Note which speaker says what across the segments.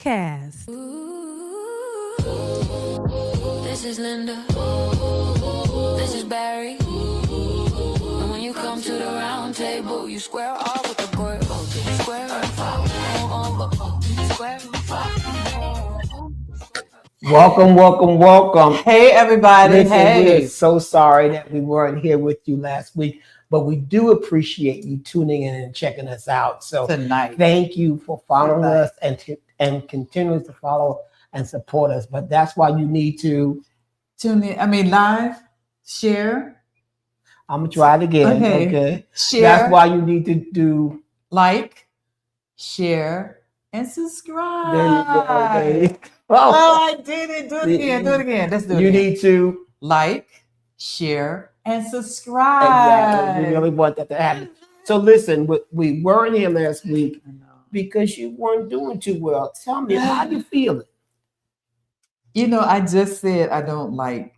Speaker 1: Podcast.
Speaker 2: This is Linda. This is Barry. And when you come to the round table, you square off with the girl. Square
Speaker 3: Welcome.
Speaker 4: Hey, everybody.
Speaker 3: Listen,
Speaker 4: hey.
Speaker 3: we're so sorry that we weren't here with you last week, but we do appreciate you tuning in and checking us out. So
Speaker 4: Tonight.
Speaker 3: thank you for following us and continuing to follow and support us. But that's why you need to
Speaker 4: Tune in. Live, share.
Speaker 3: I'm going to try it again. Okay.
Speaker 4: Share.
Speaker 3: That's why you need to do
Speaker 4: like, share, and subscribe.
Speaker 3: There you go.
Speaker 4: Oh, I did it. Do it again. Let's do it
Speaker 3: You
Speaker 4: again.
Speaker 3: need to
Speaker 4: like, share, and subscribe.
Speaker 3: Exactly. We really want that to happen. So listen, we weren't here last week because you weren't doing too well. Tell me, how you feeling?
Speaker 4: I just said I don't like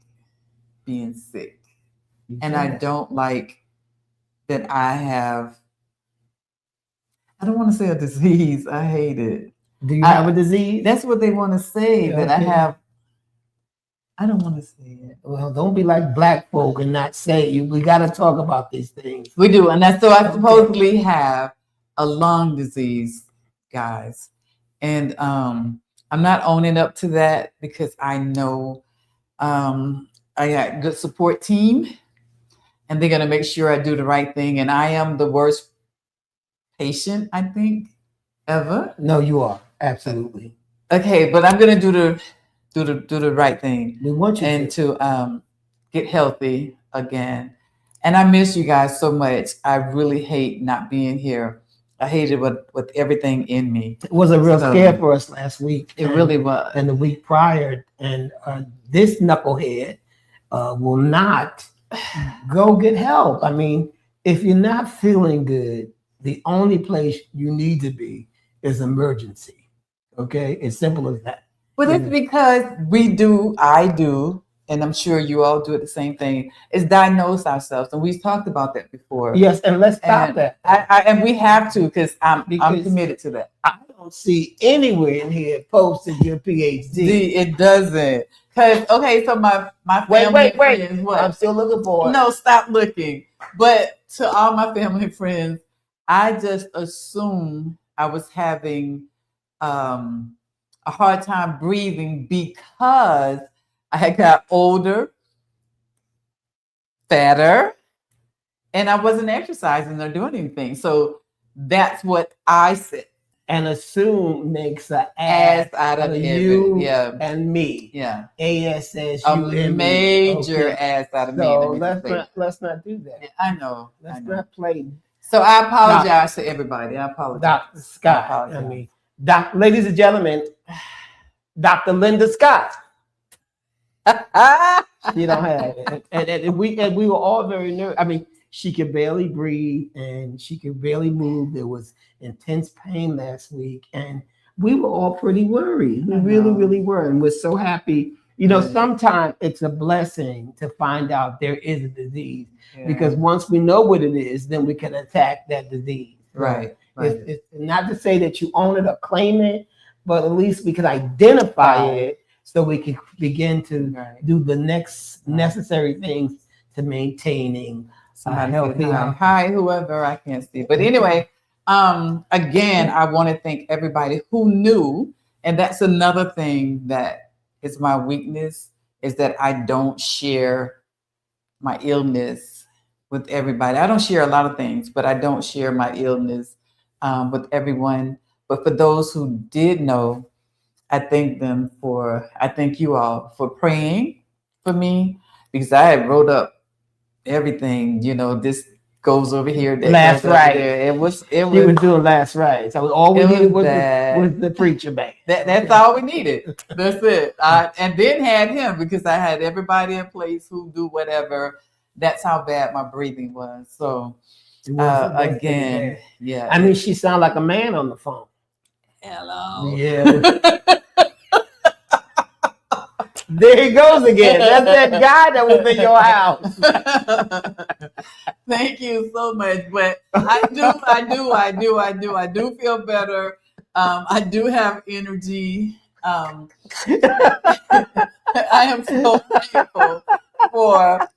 Speaker 4: being sick. And I don't like that I don't want to say a disease. I hate it.
Speaker 3: Do you have a disease?
Speaker 4: That's what they want to say, that I have. I don't want to say it.
Speaker 3: Well, don't be like black folk and not say it. We got to talk about these things.
Speaker 4: We do. And I supposedly have a lung disease, guys. And I'm not owning up to that because I know I got a good support team and they're going to make sure I do the right thing. And I am the worst patient, I think, ever.
Speaker 3: No, you are. Absolutely.
Speaker 4: Okay, but I'm going to do the right thing.
Speaker 3: We want you
Speaker 4: and to get healthy again. And I miss you guys so much. I really hate not being here. I hate it with everything in me.
Speaker 3: It was a real scare for us last week.
Speaker 4: It really was.
Speaker 3: And the week prior. And this knucklehead will not go get help. I mean, if you're not feeling good, the only place you need to be is emergency. Okay? As simple as that.
Speaker 4: But it's because I do, and I'm sure you all do it the same thing, is diagnose ourselves. And we've talked about that before.
Speaker 3: Yes, and let's stop that.
Speaker 4: And we have to because I'm committed to that.
Speaker 3: I don't see anywhere in here posted your PhD.
Speaker 4: It doesn't. Because, so my family friends, what?
Speaker 3: I'm still looking for it.
Speaker 4: No, stop looking. But to all my family and friends, I just assumed I was having a hard time breathing because I had got older, fatter, and I wasn't exercising or doing anything. So that's what I said.
Speaker 3: And assume makes an ass
Speaker 4: out of
Speaker 3: you
Speaker 4: and
Speaker 3: me.
Speaker 4: Yeah.
Speaker 3: ASS
Speaker 4: a major ass out of me.
Speaker 3: So let's not do that.
Speaker 4: Yeah, I know.
Speaker 3: Let's not play.
Speaker 4: So I apologize to everybody. I apologize.
Speaker 3: Dr. Scott. Ladies and gentlemen, Dr. Linda Scott. You don't have it. And we were all very nervous. I mean, she could barely breathe and she could barely move. There was intense pain last week, and we were all pretty worried. We really were, and we're so happy. Sometimes it's a blessing to find out there is a disease because once we know what it is, then we can attack that disease.
Speaker 4: Right.
Speaker 3: It's not to say that you own it or claim it, but at least we can identify it so we can begin to do the next necessary things to maintaining healthy.
Speaker 4: Hi, whoever, I can't see. But anyway, again, I want to thank everybody who knew. And that's another thing that is my weakness, is that I don't share my illness with everybody. I don't share a lot of things, but I don't share my illness with everyone. But for those who did know, I thank you all for praying for me, because I had wrote up everything, this goes over here.
Speaker 3: Last right.
Speaker 4: It was.
Speaker 3: You were doing last right. So all we needed was the preacher man.
Speaker 4: That's all we needed. That's it. And then had him, because I had everybody in place who do whatever. That's how bad my breathing was. So again, yeah.
Speaker 3: I mean, she sounded like a man on the phone.
Speaker 4: Hello.
Speaker 3: Yeah. There he goes again. That's that guy that was in your house.
Speaker 4: Thank you so much. But I do feel better. I do have energy. I am so grateful for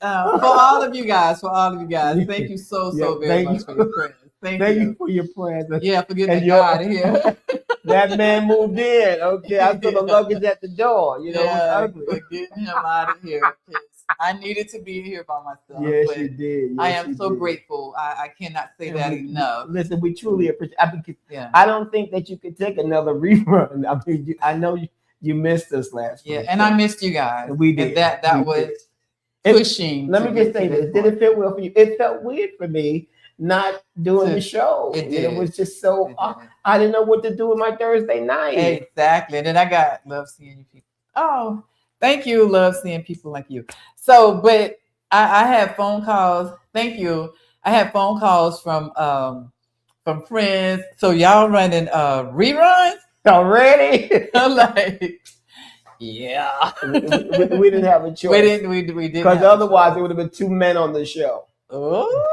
Speaker 4: all of you guys. For all of you guys, thank you so very much for your prayers. Thank you
Speaker 3: for your prayers.
Speaker 4: Yeah, for getting that guy out of here.
Speaker 3: That man moved in. Okay, I saw the luggage at the door. You know, it was ugly.
Speaker 4: For getting him out of here. I needed to be here by myself.
Speaker 3: Yes,
Speaker 4: but
Speaker 3: you did. Yes,
Speaker 4: I am so
Speaker 3: did.
Speaker 4: grateful. I cannot say that enough.
Speaker 3: Listen, we truly appreciate. I don't think that you could take another rerun. I mean, I know you missed us last week.
Speaker 4: Yeah, and I missed you guys.
Speaker 3: We did.
Speaker 4: And that was pushing.
Speaker 3: Let me just say this: did it fit well for you? It felt weird for me not doing the show.
Speaker 4: It did.
Speaker 3: It was just so. I didn't know what to do with my Thursday night.
Speaker 4: Exactly. And then I love seeing you people. Oh, thank you. Love seeing people like you. So, but I had phone calls. Thank you. I had phone calls from friends. So y'all running reruns
Speaker 3: already?
Speaker 4: I'm like, yeah.
Speaker 3: we didn't have a choice. We didn't. Because otherwise, it would have been two men on the show.
Speaker 4: Oh.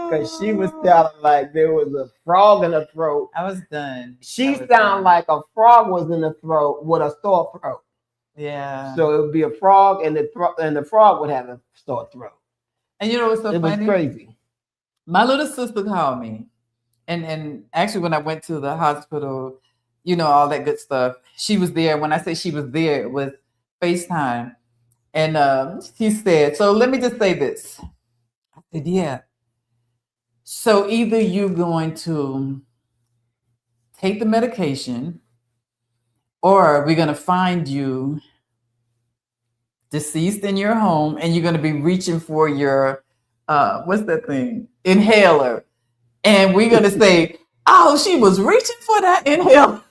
Speaker 3: Because she was sounding like there was a frog in her throat.
Speaker 4: I was done.
Speaker 3: She sounded like a frog was in her throat with a sore throat.
Speaker 4: Yeah.
Speaker 3: So it would be a frog, and the frog would have a sore throat.
Speaker 4: And you know what's so funny?
Speaker 3: It was crazy.
Speaker 4: My little sister called me, and actually when I went to the hospital, you know, all that good stuff, she was there. When I say she was there, it was FaceTime, and she said, "So let me just say this." I said, "Yeah. So either you're going to take the medication, or we're going to find you deceased in your home, and you're going to be reaching for your, what's that thing? Inhaler. And we're going to say, oh, she was reaching for that inhaler."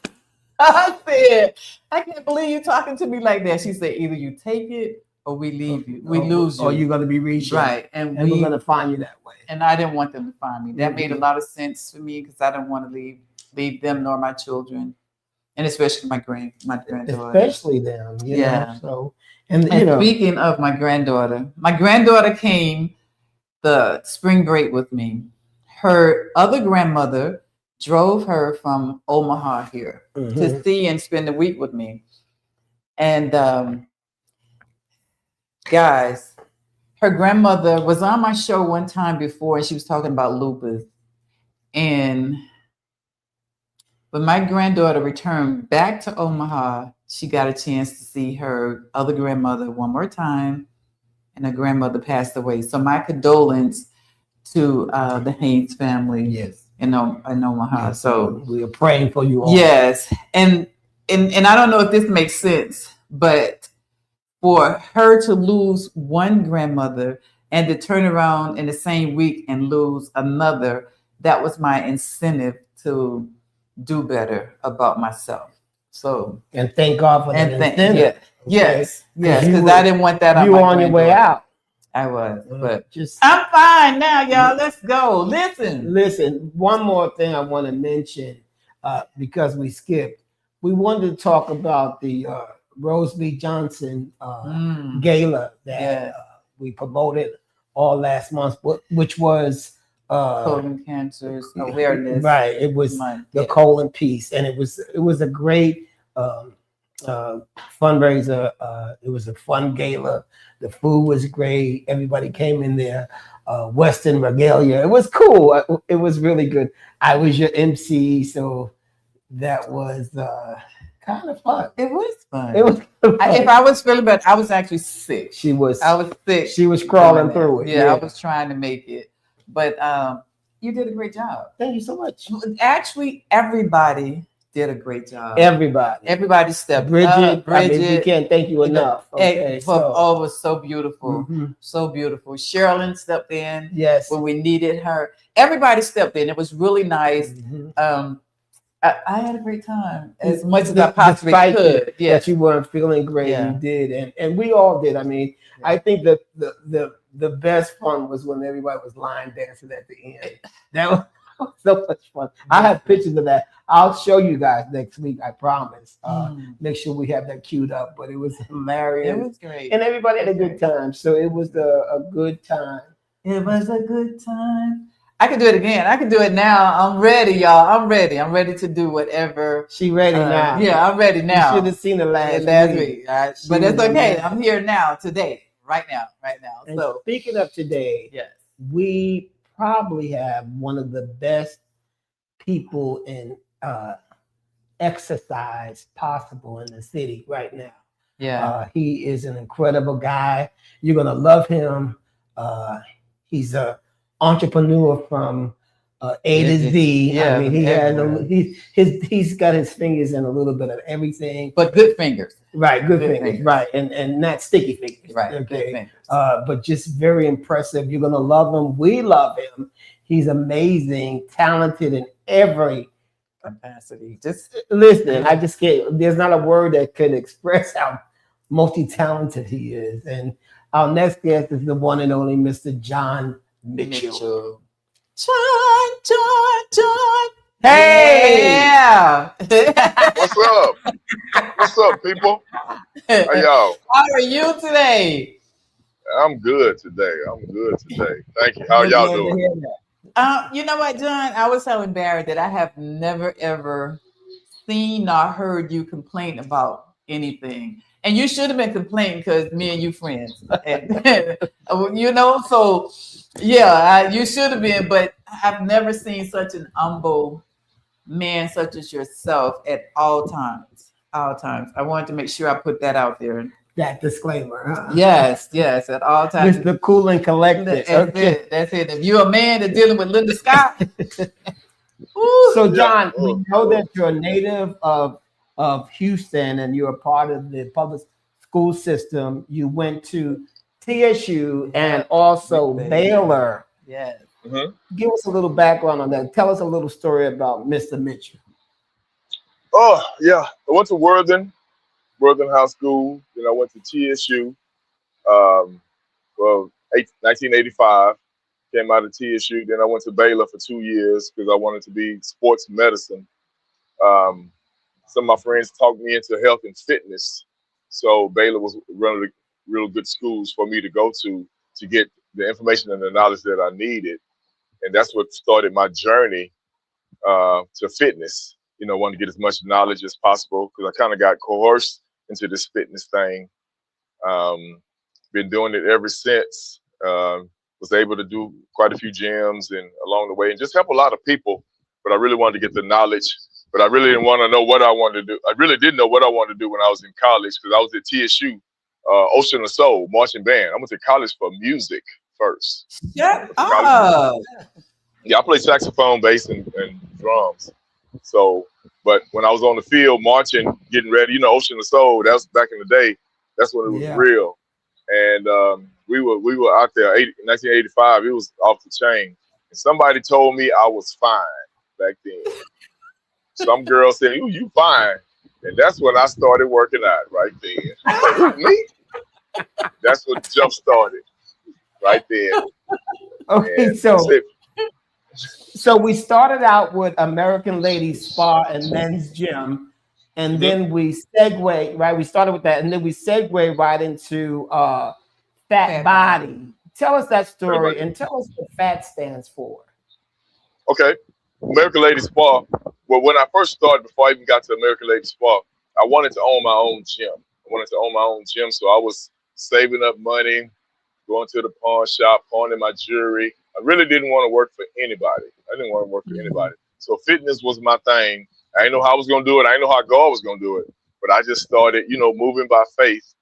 Speaker 4: I said, I can't believe you talking to me like that. She said, either you take it or we leave you. We lose you.
Speaker 3: Or you're going to be reaching.
Speaker 4: Right.
Speaker 3: And we're going to find you that way.
Speaker 4: And I didn't want them to find me. That made a lot of sense for me because I didn't want to leave them nor my children. And especially my granddaughter.
Speaker 3: Especially them.
Speaker 4: Yeah.
Speaker 3: Know, so,
Speaker 4: and speaking of my granddaughter came the spring break with me. Her other grandmother drove her from Omaha here to see and spend the week with me. And guys, her grandmother was on my show one time before, and she was talking about lupus. And when my granddaughter returned back to Omaha, she got a chance to see her other grandmother one more time, and her grandmother passed away. So my condolence to the Haynes family.
Speaker 3: Yes.
Speaker 4: In Omaha. Yes. So
Speaker 3: we are praying for you all.
Speaker 4: Yes. And I don't know if this makes sense, but for her to lose one grandmother and to turn around in the same week and lose another, that was my incentive to do better about myself. So
Speaker 3: and thank God for that incentive.
Speaker 4: Yeah. Okay. Yes, because I didn't want that.
Speaker 3: You were on your way out.
Speaker 4: I was, but I'm fine now, y'all. Let's go. Listen.
Speaker 3: One more thing I want to mention because we skipped. We wanted to talk about the Rose B. Johnson gala that we promoted all last month, which was
Speaker 4: colon cancers awareness.
Speaker 3: Right. It was the colon piece, and it was a great fundraiser. It was a fun gala. The food was great. Everybody came in there. Western regalia. It was cool. It was really good. I was your MC, so that was kind of fun.
Speaker 4: It was fun.
Speaker 3: It was fun.
Speaker 4: If I was feeling bad, I was actually sick.
Speaker 3: I was
Speaker 4: sick.
Speaker 3: She was crawling through it.
Speaker 4: Yeah, I was trying to make it. But you did a great job.
Speaker 3: Thank you so much.
Speaker 4: Actually, everybody did a great job.
Speaker 3: Everybody
Speaker 4: stepped
Speaker 3: Bridget,
Speaker 4: up.
Speaker 3: I mean, we can't thank you enough.
Speaker 4: Okay, it was so beautiful. So beautiful. Sherilyn stepped in when we needed her. Everybody stepped in. It was really nice. I had a great time as much as I possibly could.
Speaker 3: That you weren't feeling great, you did, and we all did. I mean, I think that the best fun was when everybody was line dancing at the end. That was so much fun. I have pictures of that. I'll show you guys next week. I promise. Make sure we have that queued up. But it was hilarious.
Speaker 4: It was great,
Speaker 3: and everybody had a good time. So it was a good time.
Speaker 4: It was a good time. I can do it again. I can do it now. I'm ready, y'all. I'm ready. I'm ready to do whatever.
Speaker 3: She ready now.
Speaker 4: Yeah, I'm ready now.
Speaker 3: You should have seen her last week.
Speaker 4: But that's okay. I'm here now, today, right now.
Speaker 3: And
Speaker 4: so
Speaker 3: speaking of today,
Speaker 4: yes,
Speaker 3: we probably have one of the best people in exercise possible in the city right now.
Speaker 4: yeah.
Speaker 3: He is an incredible guy. You're gonna love him. He's a entrepreneur from A to Z.
Speaker 4: Yeah,
Speaker 3: I mean,
Speaker 4: everywhere.
Speaker 3: he's got his fingers in a little bit of everything.
Speaker 4: But good fingers.
Speaker 3: Right, good fingers. Right, and not sticky fingers.
Speaker 4: Right, good
Speaker 3: Okay.
Speaker 4: fingers.
Speaker 3: But just very impressive. You're gonna love him. We love him. He's amazing, talented in every
Speaker 4: Capacity. Just
Speaker 3: listen. I just can't. There's not a word that could express how multi-talented he is. And our next guest is the one and only Mr. John Mitchell.
Speaker 4: John.
Speaker 3: Hey!
Speaker 4: Yeah.
Speaker 1: What's up? What's up, people? How y'all?
Speaker 4: How are you today?
Speaker 1: I'm good today. Thank you. How y'all doing?
Speaker 4: You know what, John? I was telling Barry that I have never ever seen or heard you complain about anything. And you should have been complaining because me and you friends. And, you know, so yeah, you should have been, but I've never seen such an humble man such as yourself at all times. All times. I wanted to make sure I put that out there.
Speaker 3: That disclaimer. Huh?
Speaker 4: Yes, at all times.
Speaker 3: Mr. Cool and Collected.
Speaker 4: That's it. If you're a man that's dealing with Linda Scott.
Speaker 3: So, John, we know that you're a native of Houston and you're a part of the public school system. You went to TSU and also Baylor.
Speaker 4: Yes.
Speaker 1: Mm-hmm.
Speaker 3: Give us a little background on that. Tell us a little story about Mr. Mitchell.
Speaker 1: Oh, yeah. I went to Worthing High School. Then I went to TSU. 1985. Came out of TSU. Then I went to Baylor for 2 years because I wanted to be sports medicine. Some of my friends talked me into health and fitness. So Baylor was one of the real good schools for me to go to get the information and the knowledge that I needed. And that's what started my journey to fitness. You know, wanted to get as much knowledge as possible because I kind of got coerced into this fitness thing. Been doing it ever since. Was able to do quite a few gyms and along the way and just help a lot of people. But I really wanted to get the knowledge. But I really didn't want to know what I wanted to do. I really didn't know what I wanted to do when I was in college because I was at TSU, Ocean of Soul marching band. I went to college for music first.
Speaker 4: Shut up.
Speaker 1: Yeah, I play saxophone, bass, and drums. So, but when I was on the field marching, getting ready, you know, Ocean of Soul, that was back in the day. That's when it was real. And we were out there, 1985. It was off the chain. And somebody told me I was fine back then. Some girl said, "Ooh, you fine." And that's when I started working out right then. I said, me? That's what jump started right there.
Speaker 3: Okay,
Speaker 1: And
Speaker 3: so we started out with American Ladies Spa and Men's Gym, and then we segue, right? We started with that, and then we segue right into Phatbody. Tell us that story and tell us what FAT stands for.
Speaker 1: Okay. American Ladies Spa. Well, when I first started, before I even got to American Ladies Spa, I wanted to own my own gym. So I was saving up money, going to the pawn shop, pawning my jewelry. I really didn't want to work for anybody. So fitness was my thing. I didn't know how I was going to do it. I didn't know how God was going to do it. But I just started, you know, moving by faith.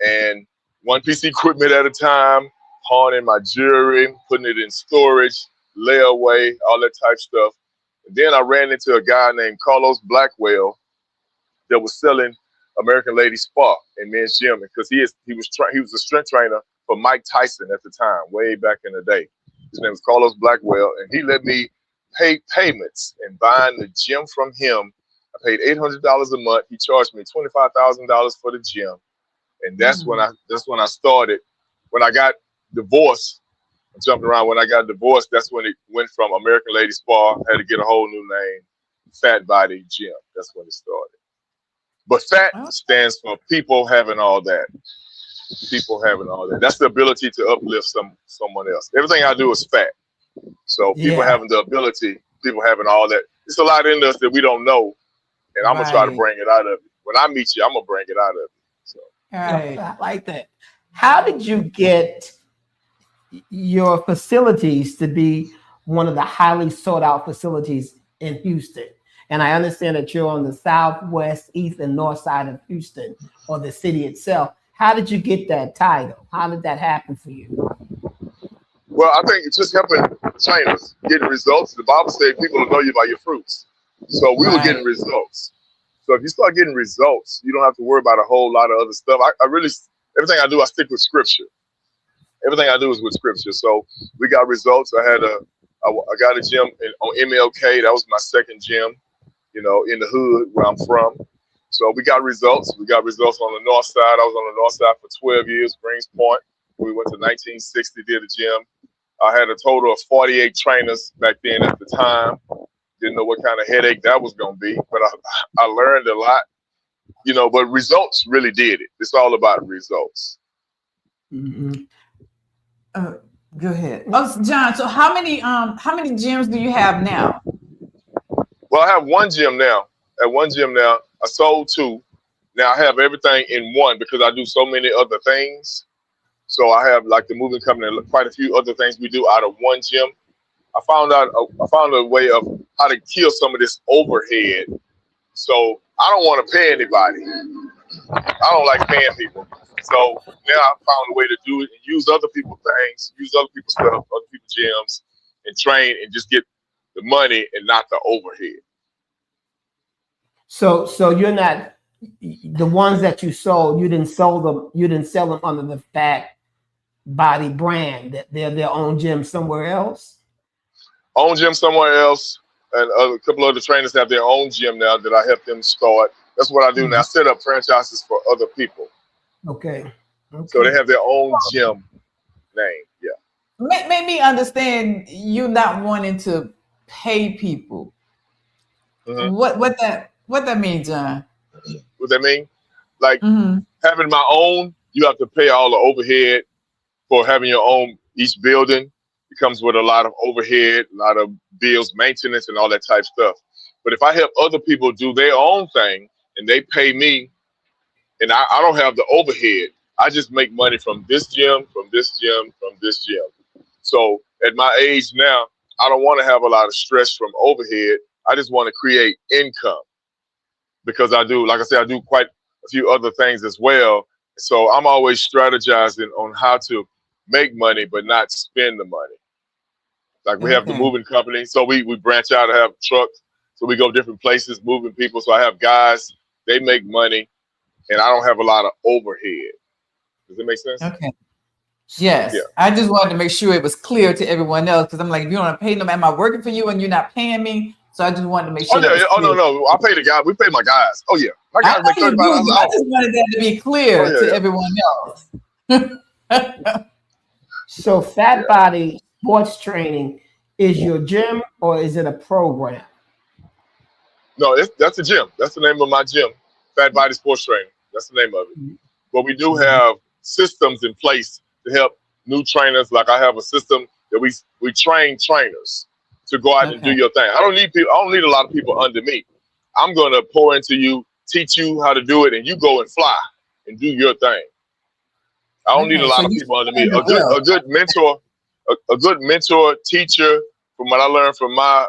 Speaker 1: And one piece of equipment at a time, pawning my jewelry, putting it in storage, layaway, all that type stuff. And then I ran into a guy named Carlos Blackwell that was selling American Ladies Spa in Men's Gym because he was a strength trainer for Mike Tyson at the time, way back in the day. His name was Carlos Blackwell, and he let me pay payments and buying the gym from him. I paid $800 a month. He charged me $25,000 for the gym, and that's when I started. When I got divorced, I jumped around. When I got divorced, that's when it went from American Ladies Spa. Had to get a whole new name, Phatbody Gym. That's when it started. But FAT stands for people having all that. People having all that. That's the ability to uplift someone else. Everything I do is FAT. So people
Speaker 3: Yeah.
Speaker 1: having the ability, people having all that. It's a lot in us that we don't know, and I'm gonna try to
Speaker 4: Right.
Speaker 1: bring it out of you. When I meet you, I'm gonna bring it out of you. So
Speaker 4: Right.
Speaker 3: I like that. How did you get your facilities to be one of the highly sought out facilities in Houston? And I understand that you're on the southwest, east, and north side of Houston, or the city itself. How did you get that title? How did that happen for you?
Speaker 1: well, I think it's just helping trainers getting results. The Bible says people will know you by your fruits. So we were getting
Speaker 4: Right.
Speaker 1: results. So if you start getting results, you don't have to worry about a whole lot of other stuff. I really, everything I do, I stick with scripture. Everything I do is with scripture. So we got results. I got a gym on MLK. That was my second gym, in the hood where I'm from. So we got results. We got results on the north side. I was on the north side for 12 years, Greens Point. We went to 1960, did a gym. I had a total of 48 trainers back then at the time. Didn't know what kind of headache that was going to be, but I learned a lot, but results really did it. It's all about results.
Speaker 3: Mm-hmm.
Speaker 4: Go ahead. Oh, John, so how many gyms do you have now?
Speaker 1: Well, I have one gym now. At one gym now, I sold two. Now I have everything in one because I do so many other things. So I have like the moving company and quite a few other things we do out of one gym. I found a way of how to kill some of this overhead. So I don't want to pay anybody. I don't like paying people. So now I found a way to do it and use other people's things, use other people's stuff, other people's gyms, and train and just get the money and not the overhead.
Speaker 3: So you're not the ones that you sold. You didn't sell them. You didn't sell them under the Phatbody brand. That they're their own gym somewhere else.
Speaker 1: Own gym somewhere else, and a couple of the trainers have their own gym now that I help them start. That's what I do now. I set up franchises for other people.
Speaker 3: Okay.
Speaker 1: So they have their own gym name. Yeah.
Speaker 4: Make me understand you not wanting to pay people.
Speaker 1: Mm-hmm.
Speaker 4: What that means, John?
Speaker 1: What that mean? Like having my own, you have to pay all the overhead for having your own. Each building it comes with a lot of overhead, a lot of bills, maintenance, and all that type stuff. But if I help other people do their own thing and they pay me, and I don't have the overhead, I just make money from this gym, from this gym, from this gym. So at my age now, I don't want to have a lot of stress from overhead. I just want to create income because I do, like I said, I do quite a few other things as well. So I'm always strategizing on how to make money but not spend the money. Like we have the moving company, so we branch out to have trucks. So we go different places, moving people. So I have guys, they make money, and I don't have a lot of overhead. Does that make sense?
Speaker 4: Okay. Yes.
Speaker 1: Yeah.
Speaker 4: I just wanted to make sure it was clear to everyone else because I'm like, if you don't want to pay them, am I working for you and you're not paying me? So I just wanted to make sure.
Speaker 1: Oh, yeah. Oh, no. I pay the guy. We pay my guys. Oh, yeah. My guys make $35 an hour.
Speaker 4: I just wanted that to be clear to everyone else.
Speaker 3: So Phatbody sports training is your gym or is it a program?
Speaker 1: No, that's a gym. That's the name of my gym, Phatbody Sports Training. That's the name of it. But we do have systems in place to help new trainers. Like I have a system that we train trainers to go out and do your thing. I don't need people. I don't need a lot of people under me. I'm going to pour into you, teach you how to do it, and you go and fly and do your thing. I don't need a lot of people under me. A good mentor, a good mentor, teacher. From what I learned from my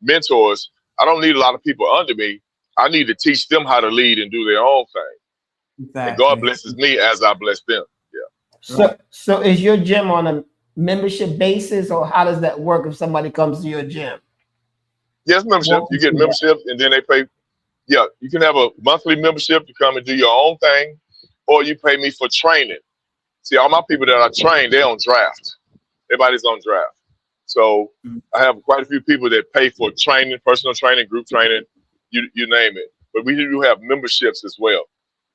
Speaker 1: mentors, I don't need a lot of people under me. I need to teach them how to lead and do their own thing. Exactly. And God blesses me as I bless them. Yeah.
Speaker 3: So is your gym on a membership basis, or how does that work if somebody comes to your gym?
Speaker 1: Yes, membership. You get membership, and then they pay. Yeah, you can have a monthly membership to come and do your own thing, or you pay me for training. See, all my people that I train, they're on draft. Everybody's on draft. So I have quite a few people that pay for training, personal training, group training, you name it. But we do have memberships as well.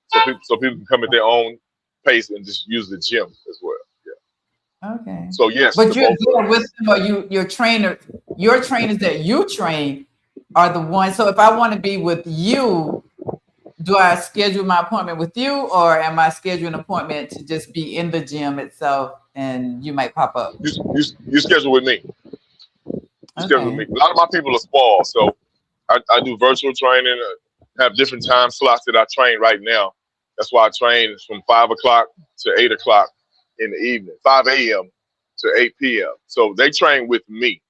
Speaker 1: So people can come at their own pace and just use the gym as well. Yeah.
Speaker 4: Okay.
Speaker 1: So yes.
Speaker 4: But you're there with them, or your trainers that you train are the ones. So if I want to be with you, do I schedule my appointment with you, or am I scheduling an appointment to just be in the gym itself and you might pop up?
Speaker 1: You schedule with me. You schedule with
Speaker 4: Okay.
Speaker 1: me. A lot of my people are small, so I do virtual training. Have different time slots that I train right now. That's why I train from 5 o'clock to 8 o'clock in the evening, 5 a.m. to 8 p.m. So they train with me.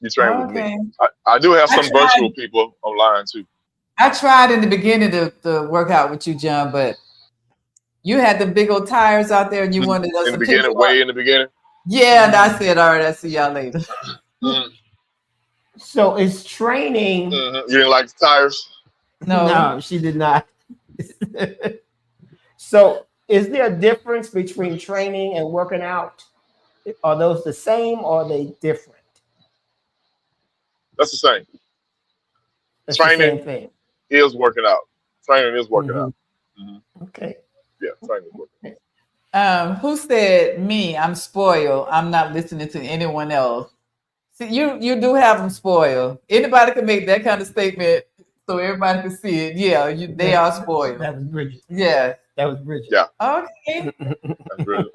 Speaker 1: You train with me.
Speaker 4: Okay.
Speaker 1: I do have some
Speaker 4: tried-
Speaker 1: virtual people online too.
Speaker 4: I tried in the beginning to work out with you, John, but you had the big old tires out there and you wanted us
Speaker 1: In
Speaker 4: to
Speaker 1: the
Speaker 4: pick
Speaker 1: beginning,
Speaker 4: you up.
Speaker 1: way in the beginning.
Speaker 4: Yeah, and I said, all right, I'll see y'all later.
Speaker 1: Mm-hmm.
Speaker 3: So is training?
Speaker 1: You didn't like the tires?
Speaker 4: No.
Speaker 3: She did not. So is there a difference between training and working out? Are those the same or are they different?
Speaker 1: That's the same.
Speaker 3: That's
Speaker 1: Training
Speaker 3: the same thing.
Speaker 1: is working out. Training is working out.
Speaker 3: Okay.
Speaker 1: Yeah, training is working out.
Speaker 4: Who said me? I'm spoiled. I'm not listening to anyone else. See, you do have them spoiled. Anybody can make that kind of statement so everybody can see it. Yeah, they are spoiled.
Speaker 3: That was Bridget.
Speaker 4: Yeah.
Speaker 3: That was Bridget.
Speaker 1: Yeah.
Speaker 4: Okay.
Speaker 1: That's Bridget.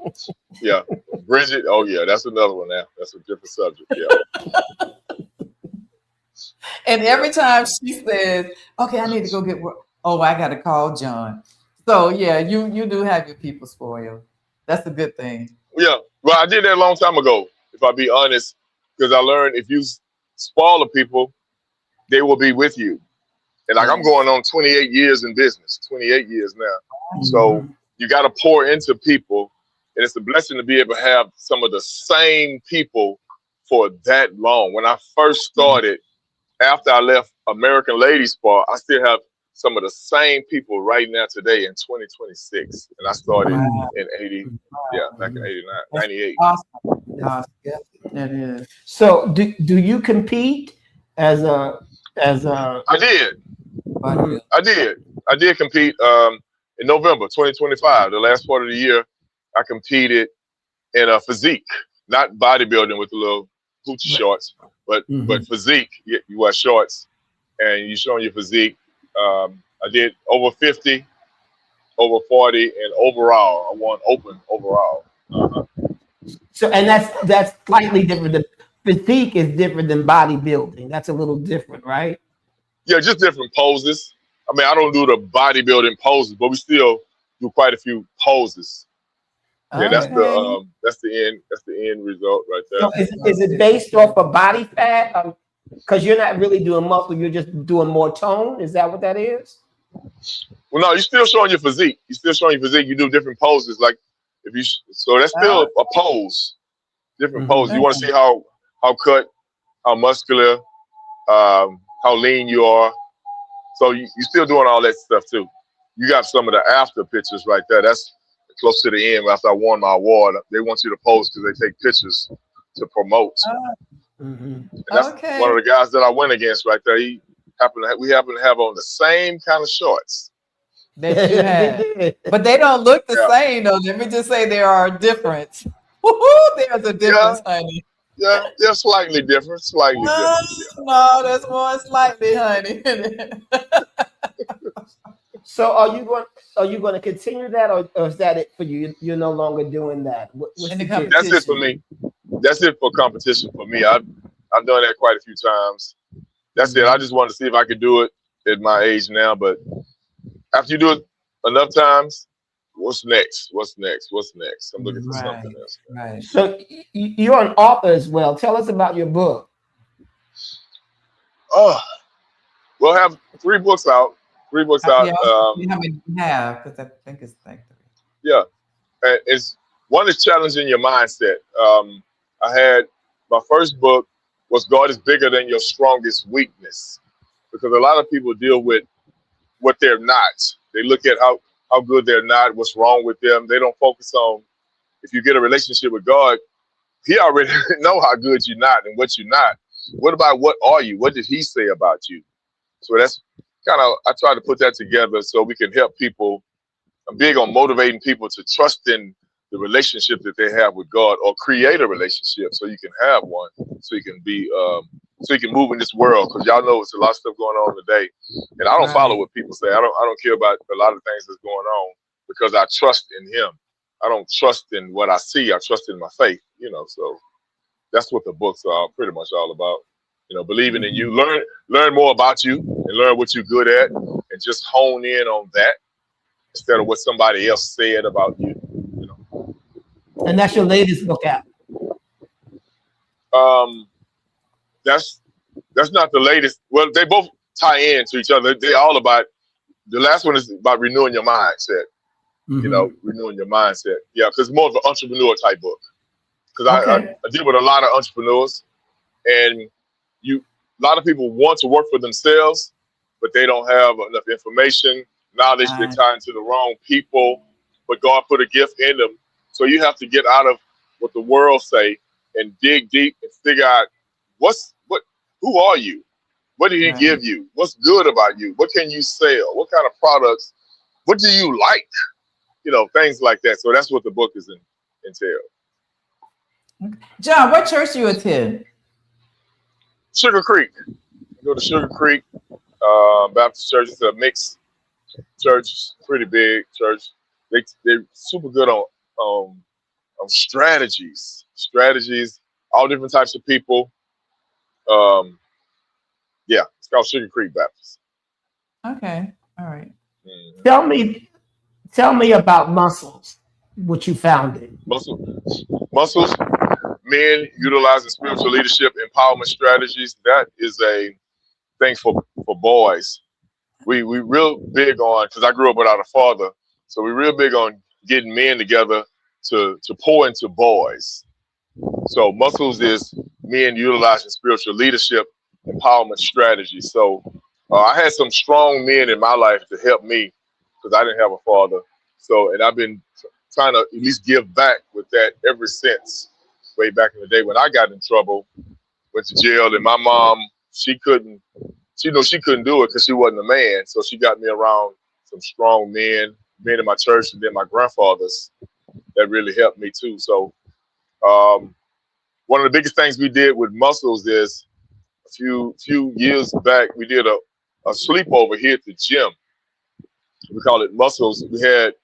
Speaker 1: Yeah. Bridget, oh yeah, that's another one now. That's a different subject. Yeah.
Speaker 4: And every time she says, okay, I need to go get work. Oh, I got to call John. So yeah, you do have your people spoiled. That's a good thing.
Speaker 1: Yeah. Well, I did that a long time ago, if I be honest, because I learned if you spoil the people, they will be with you. And like I'm going on 28 years in business, 28 years now. So you got to pour into people. And it's a blessing to be able to have some of the same people for that long. When I first started, after I left American Ladies Spa, I still have some of the same people right now today in 2026. And I started in 80, back in 89, 98.
Speaker 4: Awesome. Yeah, that is.
Speaker 3: So do you compete as a
Speaker 1: I did. I did compete in November 2025, the last part of the year. I competed in a physique, not bodybuilding with the little hoochie shorts, but physique. You wear shorts and you showing your physique. I did over 50, over 40, and overall, I won open overall.
Speaker 3: So, and that's slightly different. The physique is different than bodybuilding. That's a little different, right?
Speaker 1: Yeah, just different poses. I mean, I don't do the bodybuilding poses, but we still do quite a few poses. Yeah, that's the end result right there.
Speaker 3: So is it based off of body fat? Because you're not really doing muscle, you're just doing more tone. Is that what that is?
Speaker 1: Well, no, you're still showing your physique. You're still showing your physique. You do different poses, like if you. So that's still a pose. Different poses. You want to see how cut, how muscular, how lean you are. So you're still doing all that stuff too. You got some of the after pictures right there. That's close to the end after I won my award. They want you to pose because they take pictures to promote. And that's one of the guys that I went against right there. We happen to have on the same kind of shorts.
Speaker 4: That you had. But they don't look the same though. Let me just say there are a difference. There's a difference, honey.
Speaker 1: Yeah, they're slightly different. Slightly different. Yeah.
Speaker 4: No, that's more slightly, honey.
Speaker 3: So are you going to continue that, or is that it for you? You're no longer doing that.
Speaker 1: That's it for me. That's it for competition for me. I've done that quite a few times. That's it. I just wanted to see if I could do it at my age now. But after you do it enough times, what's next? What's next? What's next? I'm looking for something else.
Speaker 3: Right. So you're an author as well. Tell us about your book.
Speaker 1: Oh, we'll have 3 books out. 3 books out.
Speaker 4: How many you have? Because I think it's like 3.
Speaker 1: Yeah, one is challenging your mindset. I had my first book was God is bigger than your strongest weakness, because a lot of people deal with what they're not. They look at how good they're not, what's wrong with them. They don't focus on, if you get a relationship with God, He already know how good you're not and what you're not. What about what are you? What did He say about you? So that's kind of, I try to put that together so we can help people. I'm big on motivating people to trust in the relationship that they have with God, or create a relationship so you can have one, so you can be so you can move in this world, because y'all know it's a lot of stuff going on today, and I don't follow what people say. I don't care about a lot of things that's going on, because I trust in Him. I don't trust in what I see. I trust in my faith. So that's what the books are pretty much all about. Believing in you, learn more about you, and learn what you're good at, and just hone in on that instead of what somebody else said about you.
Speaker 3: And that's your latest book out.
Speaker 1: That's not the latest. Well, they both tie in to each other. They're all about. The last one is about renewing your mindset. Renewing your mindset. Yeah, because more of an entrepreneur type book. Because I deal with a lot of entrepreneurs, and a lot of people want to work for themselves, but they don't have enough information, knowledge. They're tied to the wrong people, but God put a gift in them. So you have to get out of what the world say and dig deep and figure out who are you? What did He give you? What's good about you? What can you sell? What kind of products? What do you like? Things like that. So that's what the book is entail.
Speaker 4: John, what church do you attend?
Speaker 1: Sugar Creek. I go to Sugar Creek Baptist Church. It's a mixed church, pretty big church. They're super good on strategies, all different types of people. It's called Sugar Creek Baptist.
Speaker 4: Okay, all right.
Speaker 3: Tell me about Muscles, what you founded.
Speaker 1: Muscles, men utilizing spiritual leadership empowerment strategies. That is a thing for boys. We real big on, because I grew up without a father, so we're real big on getting men together to pour into boys. So Muscles is men utilizing spiritual leadership empowerment strategies. So I had some strong men in my life to help me, because I didn't have a father. So, and I've been trying to at least give back with that ever since, way back in the day when I got in trouble, went to jail, and my mom, she couldn't do it because she wasn't a man. So she got me around some strong men in my church, and then my grandfathers that really helped me too. So one of the biggest things we did with Muscles is a few years back, we did a sleepover here at the gym. We call it Muscles. We had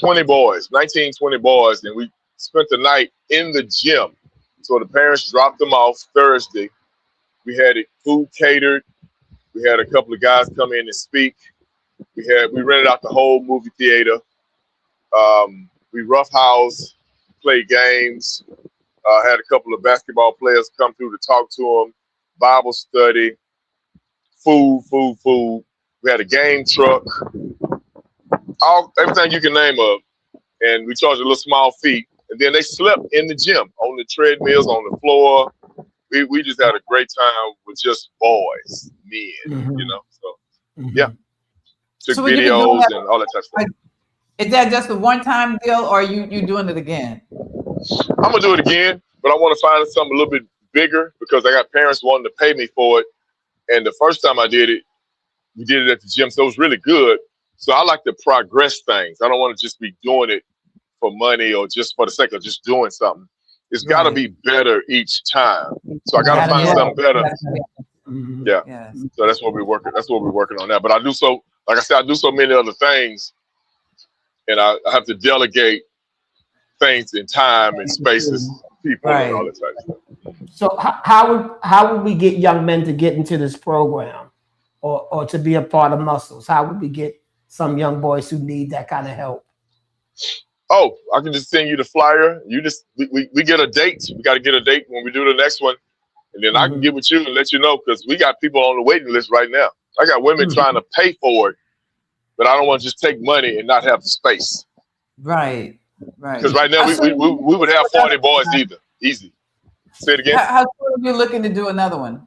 Speaker 1: 20 boys, 20 boys, and we spent the night in the gym. So the parents dropped them off Thursday. We had food catered. We had a couple of guys come in and speak. We rented out the whole movie theater. We roughhouse, played games. Had a couple of basketball players come through to talk to them. Bible study, food. We had a game truck, everything you can name of, and we charged a little small fee. And then they slept in the gym, on the treadmills, on the floor. We just had a great time with just boys, men, So yeah, took videos and all that type of stuff.
Speaker 4: Is that just a one-time deal, or are you doing it again?
Speaker 1: I'm gonna do it again, but I want to find something a little bit bigger, because I got parents wanting to pay me for it. And the first time I did it, we did it at the gym, so it was really good. So I like to progress things. I don't want to just be doing it for money or just for the sake of just doing something. It's got to be better each time. So I got to find something better. Yeah. So that's what we're working. That's what we're working on now. But I do so, like I said, I do so many other things, and I have to delegate things in time and spaces, people, and all that type of stuff.
Speaker 3: So how would we get young men to get into this program, or to be a part of Muscles? How would we get some young boys who need that kind of help?
Speaker 1: Oh, I can just send you the flyer. We get a date. We got to get a date when we do the next one, and then I can get with you and let you know, because we got people on the waiting list right now. I got women trying to pay for it, but I don't want to just take money and not have the space.
Speaker 4: Right.
Speaker 1: Because right now we would have 40 boys easy. Say it again.
Speaker 4: How soon are you looking to do another one?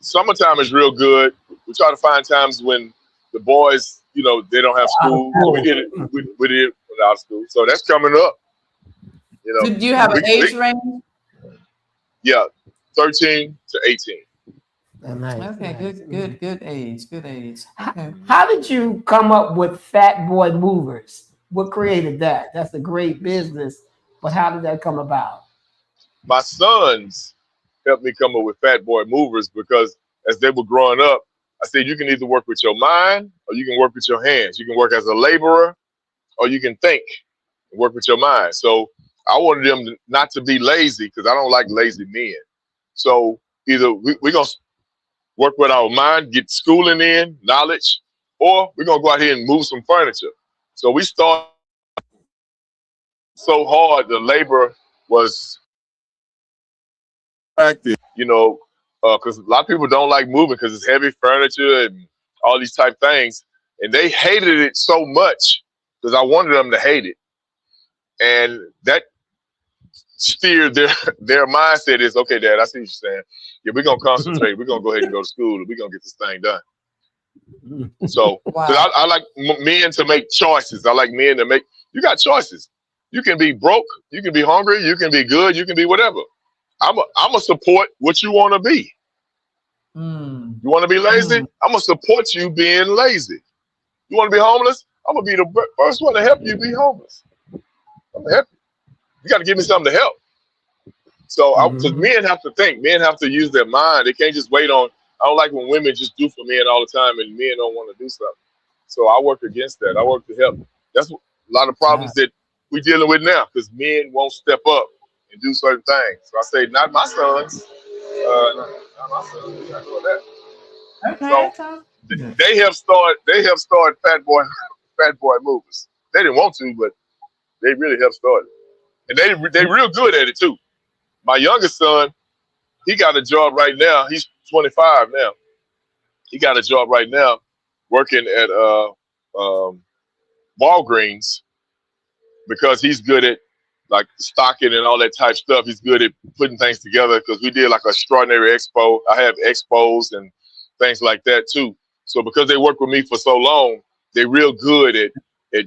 Speaker 1: Summertime is real good. We try to find times when the boys, they don't have school. So we did it without school. So that's coming up.
Speaker 4: So do you have an age range?
Speaker 1: Yeah, 13 to 18.
Speaker 3: Nice,
Speaker 4: Okay,
Speaker 3: nice.
Speaker 4: good age, good age. Okay.
Speaker 3: How did you come up with Fat Boy Movers? What created that? That's a great business, but how did that come about?
Speaker 1: My sons helped me come up with Fat Boy Movers because as they were growing up, I said you can either work with your mind or you can work with your hands. You can work as a laborer or you can think and work with your mind. So I wanted them not to be lazy because I don't like lazy men. So either we're going to work with our mind, get schooling in, knowledge, or we're going to go out here and move some furniture. So we started so hard, the labor was practice, because a lot of people don't like moving because it's heavy furniture and all these type things. And they hated it so much because I wanted them to hate it. And that steered their mindset is, okay, Dad, I see what you're saying. Yeah, we're going to concentrate. We're going to go ahead and go to school and we're going to get this thing done. So, because
Speaker 4: Wow.
Speaker 1: I like men to make choices. I like men to make, you got choices. You can be broke, you can be hungry, you can be good, you can be whatever. I'm a support what you want to be.
Speaker 4: Mm.
Speaker 1: You want to be lazy? I'm going to support you being lazy. You want to be homeless? I'm going to be the first one to help you be homeless. I'm going to help you. You got to give me something to help. So, because men have to think, men have to use their mind. They can't just wait on. I don't like when women just do for men all the time and men don't want to do something. So I work against that. I work to help. That's a lot of problems that we're dealing with now because men won't step up and do certain things. So I say, not my sons. Not my sons. We're not doing that.
Speaker 4: Okay,
Speaker 1: So they have started Fat Boy Movers. They didn't want to, but they really have started. And they real good at it too. My youngest son, he got a job right now. He's 25 now. He got a job right now working at Walgreens because he's good at like stocking and all that type stuff. He's good at putting things together because we did like an extraordinary expo. I have expos and things like that too. So because they work with me for so long, they're real good at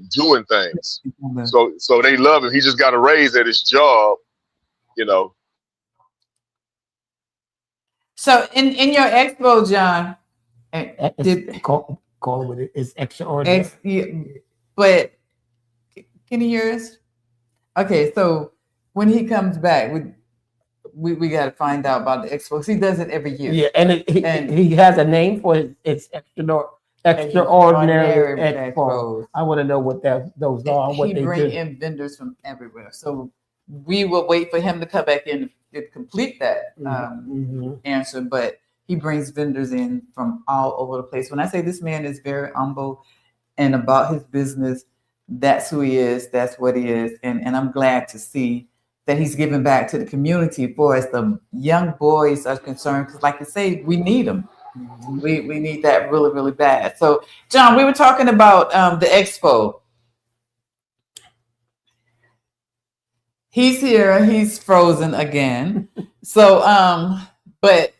Speaker 1: doing things. So they love him. He just got a raise at his job, you know.
Speaker 4: So in your expo, John,
Speaker 3: Call it what it is, extraordinary.
Speaker 4: but can you hear us? Okay, so when he comes back, we got to find out about the expo. He does it every year.
Speaker 3: Yeah, and he has a name for it's extraordinary expo. I want to know what those are. And what
Speaker 4: he
Speaker 3: they
Speaker 4: bring
Speaker 3: do.
Speaker 4: in vendors from everywhere. So we will wait for him to come back in to complete that answer. But he brings vendors in from all over the place. When I say this man is very humble and about his business, that's who he is. That's what he is. And I'm glad to see that he's giving back to the community for as the young boys are concerned. Because like you say, we need them. We need that really, really bad. So, John, we were talking about the expo. He's here. He's frozen again. So, but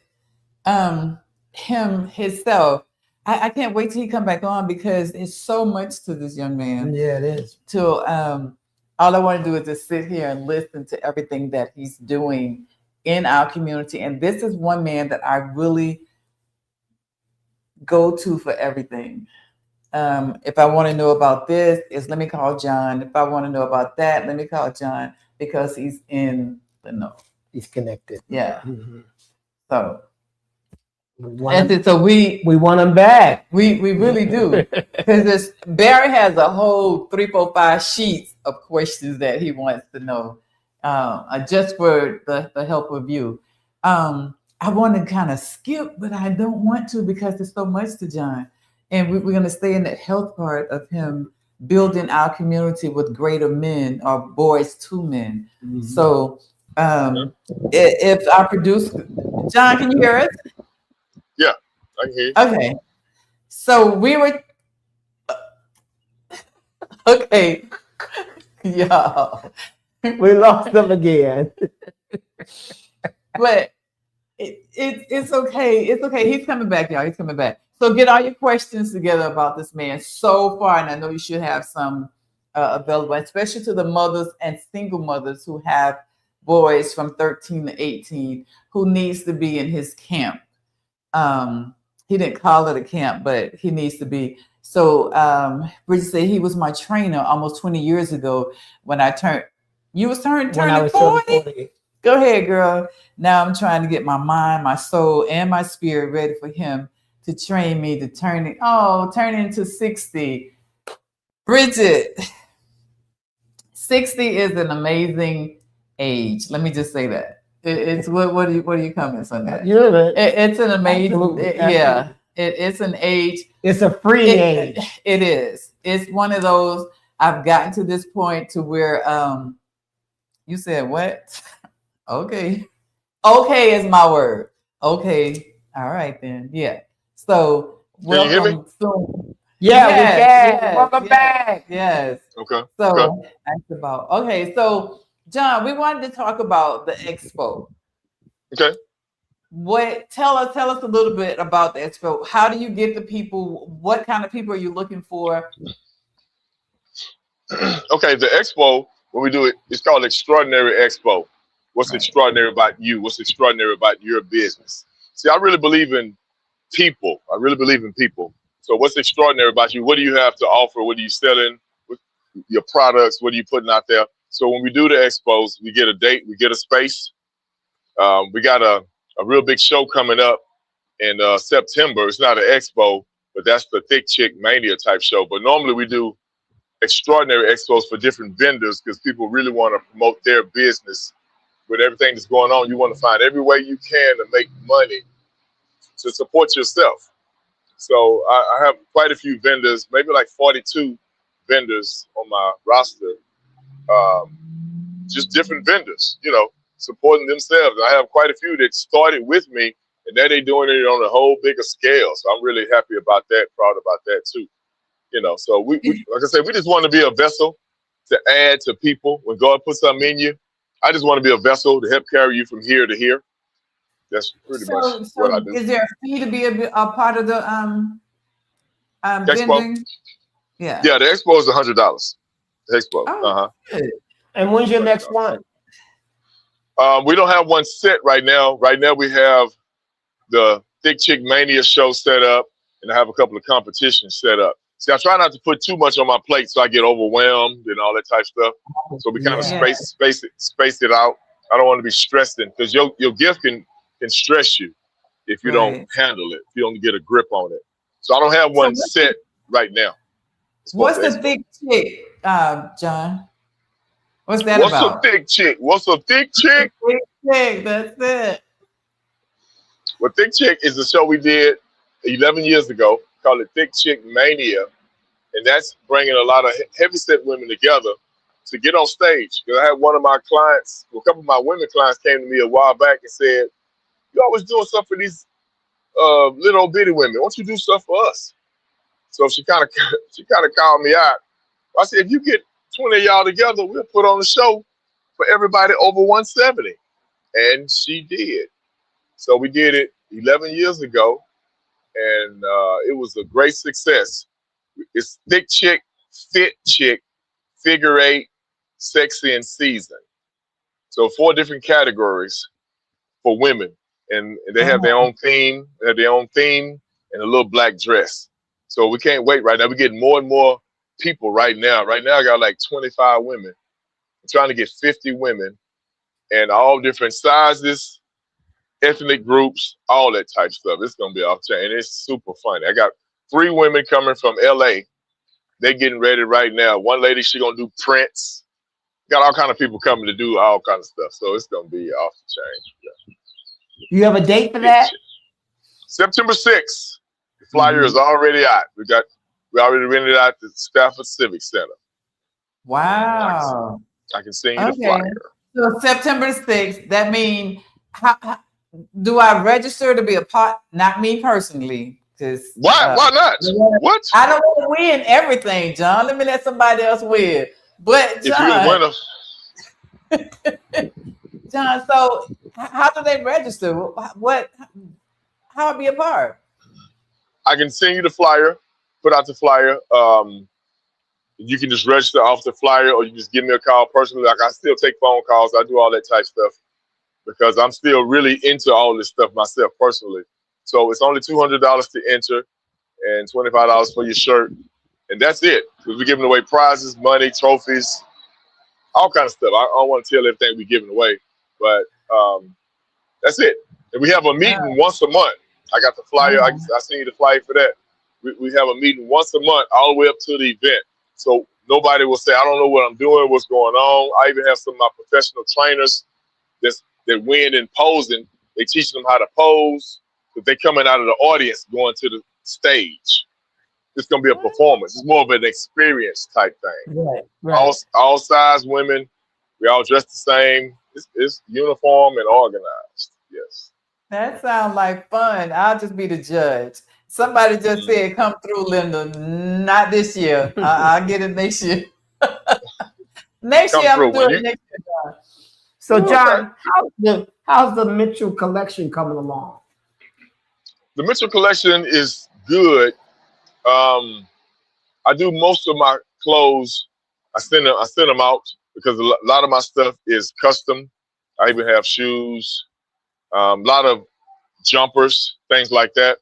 Speaker 4: himself, I can't wait till he come back on because it's so much to this young man.
Speaker 3: Yeah, it is.
Speaker 4: Till all I want to do is just sit here and listen to everything that he's doing in our community. And this is one man that I really go to for everything. If I want to know about this, let me call John. If I want to know about that, let me call John because he's in the know.
Speaker 3: He's connected.
Speaker 4: Yeah. So
Speaker 3: we want him back.
Speaker 4: We really do because Barry has a whole 3, 4, 5 sheets of questions that he wants to know, just for the help of you. I want to kind of skip, but I don't want to because there's so much to John, and we're going to stay in that health part of him building our community with greater men or boys to men. So if our producer, John, can you hear us?
Speaker 1: Yeah, I can hear you.
Speaker 4: Okay. So we were okay. Yeah.
Speaker 3: We lost them again.
Speaker 4: But it's okay. It's okay. He's coming back, y'all. He's coming back. So get all your questions together about this man so far. And I know you should have some available, especially to the mothers and single mothers who have boys from 13 to 18 who needs to be in his camp. He didn't call it a camp, but he needs to be. So Bridget said he was my trainer almost 20 years ago when I turned. You was turning 40? Go ahead, girl. Now I'm trying to get my mind, my soul, and my spirit ready for him to train me to turn into 60. Bridget, 60 is an amazing age. Let me just say that. It's what do you comments on that?
Speaker 3: Yeah,
Speaker 4: it's an amazing,
Speaker 3: absolutely.
Speaker 4: Yeah. It's an age.
Speaker 3: It's a free age.
Speaker 4: It is. It's one of those. I've gotten to this point to where you said what? Okay is my word. Okay, all right then. Yeah. So welcome soon.
Speaker 3: Yeah,
Speaker 4: yes,
Speaker 3: we can. Welcome back.
Speaker 4: Yes.
Speaker 1: Okay.
Speaker 4: So that's about So John, we wanted to talk about the expo.
Speaker 1: Okay.
Speaker 4: Tell us a little bit about the expo. How do you get the people? What kind of people are you looking for?
Speaker 1: Okay, the expo, when we do it, it's called Extraordinary Expo. What's extraordinary about you? What's extraordinary about your business? See, I really believe in people. So what's extraordinary about you? What do you have to offer? What are you selling? What, your products? What are you putting out there? So when we do the expos, we get a date, we get a space. We got a real big show coming up in September. It's not an expo, but that's the Thick Chick Mania type show. But normally we do extraordinary expos for different vendors because people really want to promote their business. With everything that's going on, you want to find every way you can to make money to support yourself. So I have quite a few vendors, maybe like 42 vendors on my roster, just different vendors, supporting themselves. I have quite a few that started with me, and now they're doing it on a whole bigger scale. So I'm really happy about that, proud about that too. So we like I said, we just want to be a vessel to add to people. When God puts something in you, I just want to be a vessel to help carry you from here to here. That's pretty much what I do.
Speaker 4: Is there a fee to be a part of the
Speaker 1: expo?
Speaker 4: Vending? Yeah.
Speaker 1: Yeah, the expo is $100. The expo.
Speaker 4: Good.
Speaker 3: And when's your next one?
Speaker 1: We don't have one set right now. Right now we have the Thick Chick Mania show set up, and I have a couple of competitions set up. See, I try not to put too much on my plate so I get overwhelmed and all that type of stuff. So we kind of space it out. I don't want to be stressing because your gift can stress you if you don't handle it, if you don't get a grip on it. So I don't have one set right now.
Speaker 4: What's the Thick Chick, John? What's that about?
Speaker 1: What's a thick chick? What's a thick chick?
Speaker 4: Thick Chick, that's it.
Speaker 1: Well, Thick Chick is the show we did 11 years ago, called it Thick Chick Mania. And that's bringing a lot of heavyset women together to get on stage. Because I had one of my clients, a couple of my women clients came to me a while back and said, "You always doing stuff for these little bitty women. Why don't you do stuff for us?" So she kind of called me out. I said, "If you get 20 of y'all together, we'll put on a show for everybody over 170. And she did. So we did it 11 years ago, and it was a great success. It's Thick Chick, Fit Chick, Figure Eight, Sexy, and Seasoned. So 4 different categories for women. And they have their own theme. They have their own theme and a little black dress. So we can't wait right now. We're getting more and more people right now. Right now I got like 25 women. I'm trying to get 50 women and all different sizes, ethnic groups, all that type of stuff. It's going to be off chain. And it's super funny. I got 3 women coming from LA. They're getting ready right now. One lady, she going to do Prince. Got all kind of people coming to do all kind of stuff. So it's going to be off the chain. Yeah.
Speaker 3: You have a date for that?
Speaker 1: September 6th. The flyer is already out. We already rented out the Stafford Civic Center.
Speaker 4: Wow.
Speaker 1: I can send you the flyer.
Speaker 4: So September 6th, that means, how do I register to be a part? Not me personally.
Speaker 1: Why not? What?
Speaker 4: I don't want to win everything, John. Let me let somebody else win. But John,
Speaker 1: if you're a winner.
Speaker 4: John, so how do they register? How be a part?
Speaker 1: I can send you the flyer, put out the flyer. You can just register off the flyer, or you just give me a call personally. Like, I still take phone calls. I do all that type of stuff because I'm still really into all this stuff myself personally. So it's only $200 to enter and $25 for your shirt. And that's it. Because we're giving away prizes, money, trophies, all kind of stuff. I don't want to tell everything we're giving away, but that's it. And we have a meeting once a month. I got the flyer. I seen you the flyer for that. We have a meeting once a month all the way up to the event. So nobody will say, I don't know what I'm doing, what's going on. I even have some of my professional trainers that win in posing. They teach them how to pose, but they coming out of the audience going to the stage. It's going to be a performance. It's more of an experience type thing.
Speaker 3: Right.
Speaker 1: All size women, we all dress the same. It's uniform and organized. Yes.
Speaker 4: That sounds like fun. I'll just be the judge. Somebody just said, come through, Linda. Not this year. I'll get it next year. Next year, I'm doing it next year, John.
Speaker 3: So, John, how's the Mitchell collection coming along?
Speaker 1: The Mitchell collection is good. I do most of my clothes. I send them out because a lot of my stuff is custom. I even have shoes, a lot of jumpers, things like that.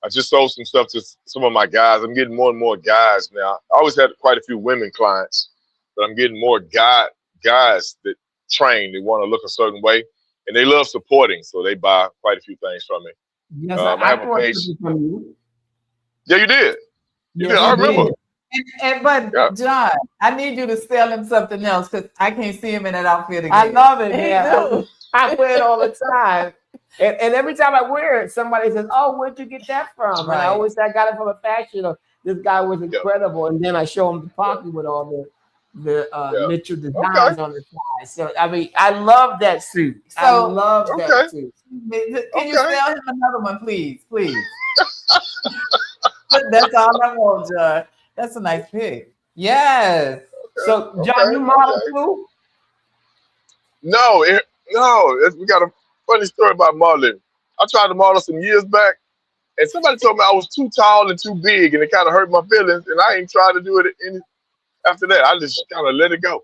Speaker 1: I just sold some stuff to some of my guys. I'm getting more and more guys now. I always had quite a few women clients, but I'm getting more guys that train. They want to look a certain way, and they love supporting, so they buy quite a few things from me.
Speaker 3: Yes,
Speaker 1: I have a page.
Speaker 3: From you.
Speaker 1: Yeah, you did. You did. I remember.
Speaker 4: But John, I need you to sell him something else because I can't see him in that outfit again.
Speaker 3: I love it, man. I wear it all the time. And every time I wear it, somebody says, "Oh, where'd you get that from?"
Speaker 4: Right.
Speaker 3: And I always say, "I got it from a fashion." Or, this guy was incredible. And then I show him the pocket with all the Mitchell designs on the side. So I mean, I love that suit. I love that suit.
Speaker 4: Can you sell him another one, please? Please. That's all I want, John. That's a nice pick. Yes.
Speaker 3: So, John, you model too?
Speaker 1: No. We got a funny story about modeling. I tried to model some years back, and somebody told me I was too tall and too big, and it kind of hurt my feelings, and I ain't tried to do it after that. I just kind of let it go.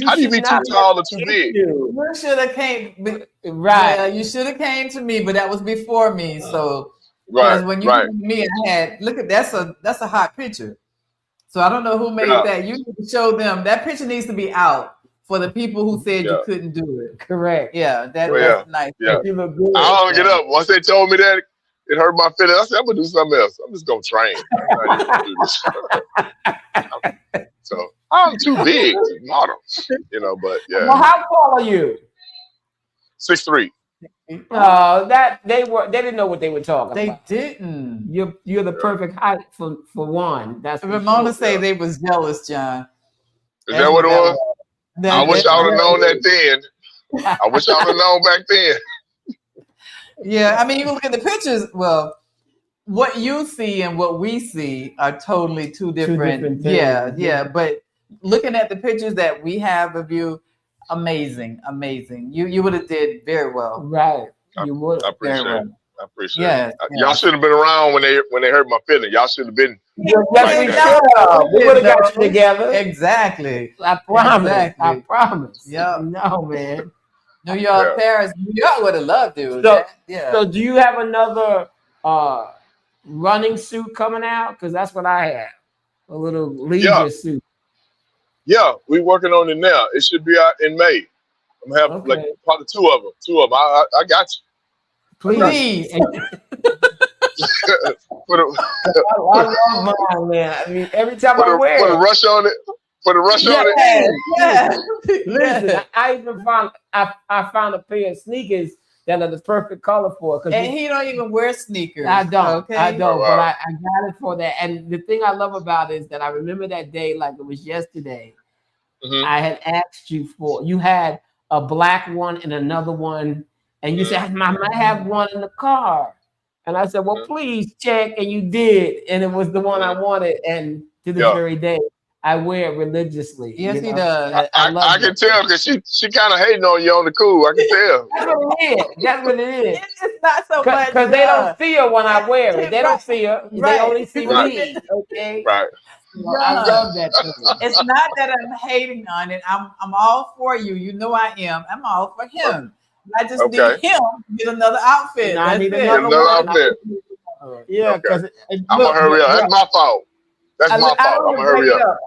Speaker 1: How do you be too tall or too big?
Speaker 4: You should have came. Right. Yeah, you should have came to me, but that was before me. So, because when you came to me, I had that's a hot picture. So I don't know who made that. You need to show them. That picture needs to be out for the people who said you couldn't do it. Correct. Yeah, that's nice.
Speaker 1: Yeah. You look good. I don't get up. Once they told me that, it hurt my feelings. I said, I'm gonna do something else. I'm just gonna train. I'm not even gonna do this. So I'm too big to model, but yeah.
Speaker 3: Well, how tall are you?
Speaker 1: 6'3".
Speaker 3: They didn't know what they were talking about.
Speaker 4: They didn't.
Speaker 3: You're the perfect height for one. That's
Speaker 4: Ramona say they was jealous, John.
Speaker 1: Is that what it was? I wish I would have known that then. I wish I would have known back then.
Speaker 4: Yeah, I mean, you look at the pictures. Well, what you see and what we see are totally two different things. Yeah. But looking at the pictures that we have of you, amazing. You would have did very well.
Speaker 3: Right. You would.
Speaker 1: I appreciate it. I appreciate it. Y'all should have been around when they hurt my feelings. Y'all should have been.
Speaker 3: We would have got you together.
Speaker 4: Exactly.
Speaker 3: I promise. I promise.
Speaker 4: Yeah.
Speaker 3: No, man.
Speaker 4: New York, Paris. New York would have loved you.
Speaker 3: So do you have another running suit coming out? Because that's what I have. A little leisure suit. Yeah,
Speaker 1: we're working on it now. It should be out in May. I'm gonna have like probably two of them. I got you.
Speaker 3: Please. I love mine, man. I mean, every time I wear it.
Speaker 1: Put a rush on it.
Speaker 3: Yeah. Listen, I even found a pair of sneakers that are the perfect color for it.
Speaker 4: And he don't even wear sneakers.
Speaker 3: I don't.
Speaker 4: Okay?
Speaker 3: I don't. But I got it for that. And the thing I love about it is that I remember that day like it was yesterday. Mm-hmm. I had asked you had a black one and another one. And you said, I might have one in the car. And I said, well, please check. And you did. And it was the one I wanted. And to this very day, I wear it religiously.
Speaker 4: Yes, he does.
Speaker 1: I can tell because she kind of hating on you on the cool. I can tell.
Speaker 3: That's what it is.
Speaker 4: It's not so much.
Speaker 3: Because they don't see her when I wear it. They don't see her. Right. They only see me. Okay?
Speaker 1: Right.
Speaker 3: I love that thing.
Speaker 4: It's not that I'm hating on it. I'm all for you. You know I am. I'm all for him. I just
Speaker 1: Okay.
Speaker 4: need him to get another outfit.
Speaker 3: Now I
Speaker 4: That's
Speaker 3: need
Speaker 4: it.
Speaker 3: another
Speaker 1: Another
Speaker 3: one.
Speaker 1: outfit.
Speaker 3: Yeah,
Speaker 1: Okay.
Speaker 3: because
Speaker 1: I'm gonna hurry up. That's my fault. That's my
Speaker 3: I
Speaker 1: fault.
Speaker 3: don't
Speaker 1: I'm gonna
Speaker 3: wanna break
Speaker 1: hurry
Speaker 3: it
Speaker 1: up.
Speaker 3: up.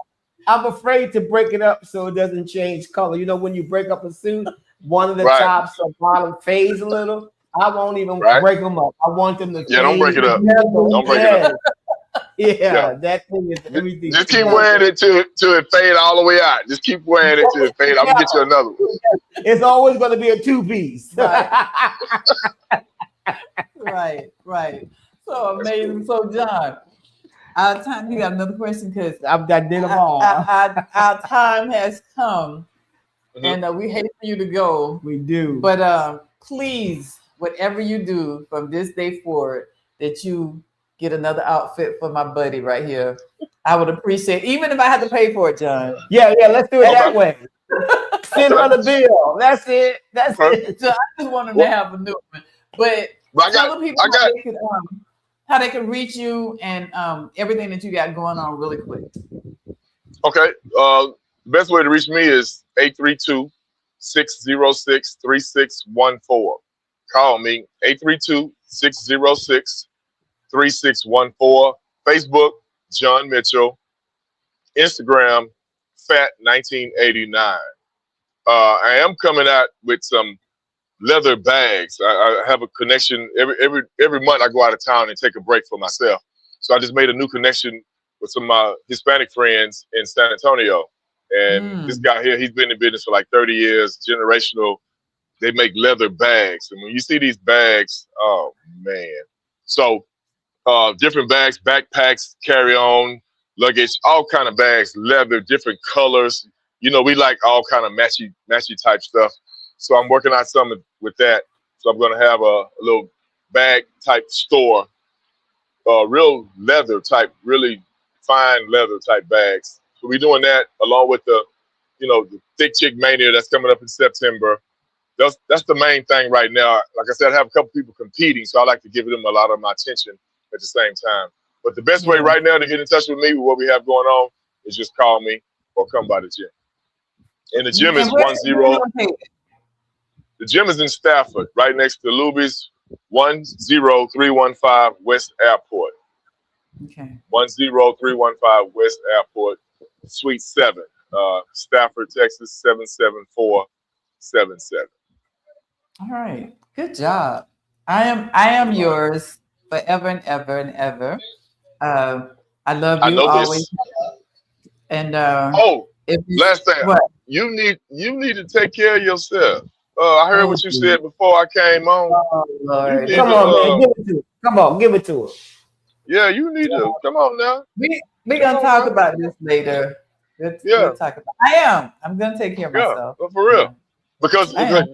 Speaker 3: I'm afraid to break it up so it doesn't change color. You know, when you break up a suit, one of the
Speaker 1: Right.
Speaker 3: tops or bottom fades a little. I won't even
Speaker 1: Right.
Speaker 3: break them up. I want them to
Speaker 1: Yeah, don't break
Speaker 3: fade
Speaker 1: it up.
Speaker 3: together.
Speaker 1: Don't break it up.
Speaker 3: Yeah,
Speaker 1: Yeah.
Speaker 3: that thing is everything.
Speaker 1: Just keep wearing it till it fade all the way out. Just keep wearing it till it fade. I'm gonna get you another one.
Speaker 3: It's always going to be a two-piece.
Speaker 4: Right. So amazing. So John, our time. You got another question because
Speaker 3: I did them all.
Speaker 4: our time has come,
Speaker 1: Mhm.
Speaker 4: and we hate for you to go.
Speaker 3: We do.
Speaker 4: But please, whatever you do from this day forward, that you get another outfit for my buddy right here. I would appreciate, even if I had to pay for it, John.
Speaker 3: Yeah, let's do it that
Speaker 1: Okay.
Speaker 3: way. Send her the bill. That's it. That's
Speaker 1: Okay.
Speaker 3: it.
Speaker 4: So I just want him to have a new one. But
Speaker 1: But
Speaker 4: tell the people how they can reach you and everything that you got going on really quick.
Speaker 1: Okay. Best way to reach me is 832-606-3614. Call me 832-606-3614. Facebook, John Mitchell. Instagram, Fat1989. I am coming out with some leather bags. I have a connection every month. I go out of town and take a break for myself. So I just made a new connection with some of my Hispanic friends in San Antonio. And this guy here, he's been in business for like 30 years, generational. They make leather bags. And when you see these bags, oh man. So different bags, backpacks, carry-on, luggage, all kind of bags, leather, different colors. You know, we like all kind of matchy type stuff. So I'm working on something with that. So I'm going to have a little bag type store, real leather type, really fine leather type bags. So we're doing that along with the Thick Chick Mania that's coming up in September. That's the main thing right now. Like I said, I have a couple people competing, so I like to give them a lot of my attention at the same time. But the best way right now to get in touch with me with what we have going on is just call me or come by the gym. And the gym is 10. The gym is in Stafford, right next to Luby's, 10315 West Airport.
Speaker 4: Okay.
Speaker 1: 10315 West Airport, Suite 7, Stafford, Texas 77477.
Speaker 4: All right. Good job. I am yours forever and ever and ever. I love you always. And
Speaker 1: last thing,
Speaker 4: what?
Speaker 1: You need to take care of yourself. I heard what you said before I came on.
Speaker 4: Oh, Lord.
Speaker 3: Come on, man, give it to her. Come on, give it to her.
Speaker 1: Yeah, you need to. Come on now.
Speaker 4: We're gonna talk about this later. We'll talk about. I'm gonna take care of myself.
Speaker 1: For real. Because and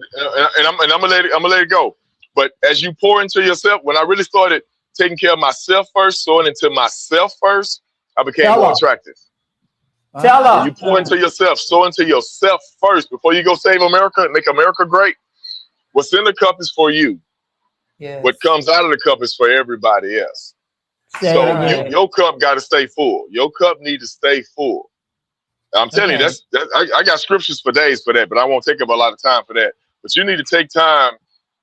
Speaker 1: I'm gonna let it go. But as you pour into yourself, when I really started taking care of myself first, sowing into myself first, I became more attractive.
Speaker 3: Tell her.
Speaker 1: When you pour into yourself, sow into yourself first before you go save America and make America great. What's in the cup is for you.
Speaker 4: Yes.
Speaker 1: What comes out of the cup is for everybody else. So your cup got to stay full. Your cup need to stay full. I'm telling you, I got scriptures for days for that, but I won't take up a lot of time for that. But you need to take time,